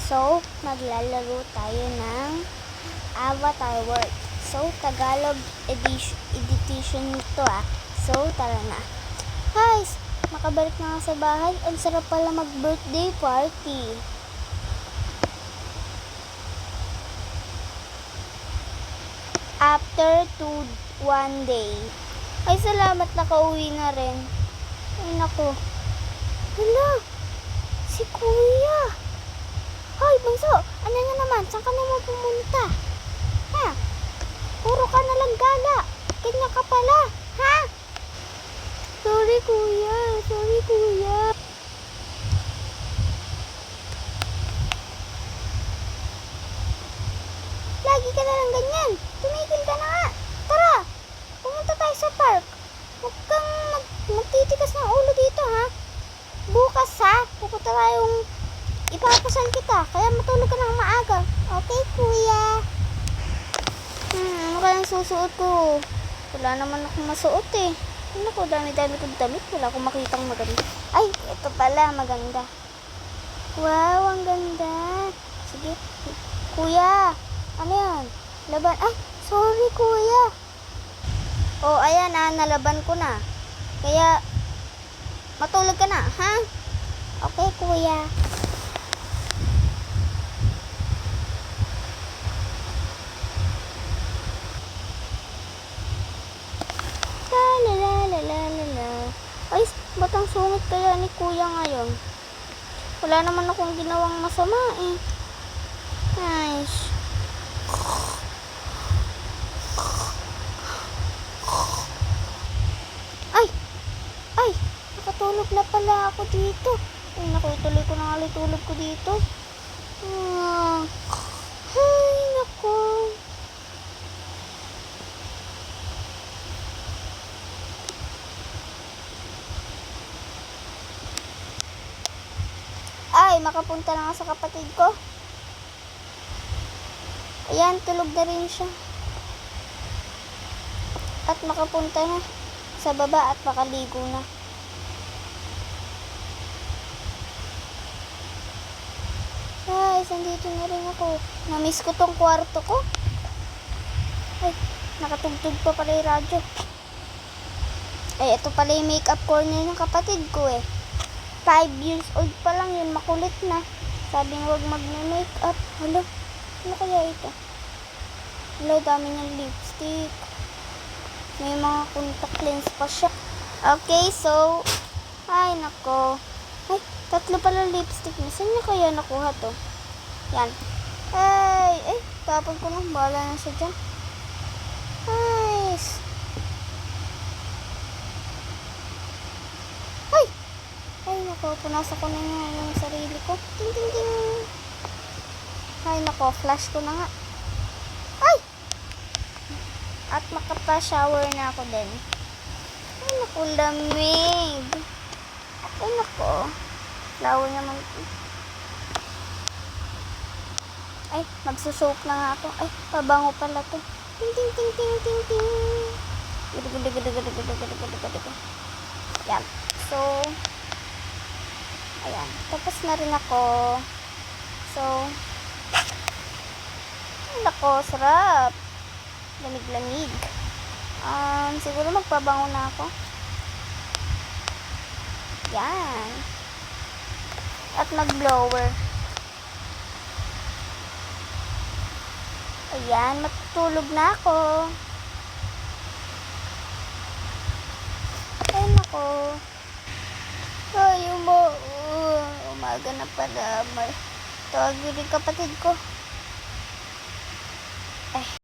So, maglalaro tayo ng Avatar World. So, Tagalog edition to So, tara na. Guys, makabalik na nga sa bahay. Ang sarap pala mag-birthday party. After 1 day. Ay, salamat, nakauwi na rin. Ay, naku. Hala, si Kuya. Hoy, Bunso, ano na naman? Saan ka naman pumunta? Ha? Puro ka na lang gala. Ganyan ka pala. Ha? Sorry, Kuya. Sorry, Kuya. Lagi ka na lang ganyan. Tumigil ka na nga. Tara, pumunta tayo sa park. Huwag kang magtitikas ng ulo dito, ha? Bukas, ha? Pupunta tayong ipapasal kita. Kaya matulog ka ng maaga. Okay, Kuya? Ano kayang susuot ko? Wala naman akong masuot eh. Ano ko, dami-dami kong damit. Wala akong makitang maganda. Ay, ito pala, maganda. Wow, ang ganda. Sige. Kuya, ano yan? Laban. Ay, sorry, Kuya. Oh, ayan nalaban ko na. Kaya, matulog ka na, ha? Okay, Kuya. Ay, ba't ang sungit kaya ni Kuya ngayon? Wala naman akong ginawang masama eh. Nice. Ay, nakatulog na pala ako dito. Ay, naku, ituloy ko na nga tulog ko dito. Ay, naku. Ay, makapunta na nga sa kapatid ko. Ayan, tulog na rin siya. At makapunta na sa baba at makaligo na. Guys, andito na rin ako. Namiss ko tong kwarto ko. Ay, nakatugtog pa pala yung radyo. Ay, ito pala yung makeup corner ng kapatid ko eh. 5 years old pa lang yun, makulit na. Sabing huwag mag-makeup. Hala, ano kaya ito? Hala, dami niyang lipstick. May mga contact lens pa siya. Okay, so, ay nako. Ay, 3 pala lipstick niya. Saan niya kaya nakuha to? Yan. Ay, tapon ko lang. Bahala na siya dyan. Nice. Ay, nako, punasan ko na nga yung sarili ko. Ting, ting, ting. Ay, nako, flash ko na nga. Ay! At makapa-shower na ako din. Ay, nako, lamig. Ay, nako. Flower naman. Ay, magsusoap na nga ako. Ay, pabango pala to. Ting, ting, ting, ting, ting, ting. Yan. So, ayan, tapos na rin ako. So, nako, sarap. Lamig-lamig. Siguro magpabango na ako. Yan. At mag-blower. Ayan, matutulog na ako. Ay, nako. Ay, umaga na pala. Tawagin yung kapatid ko. Ay.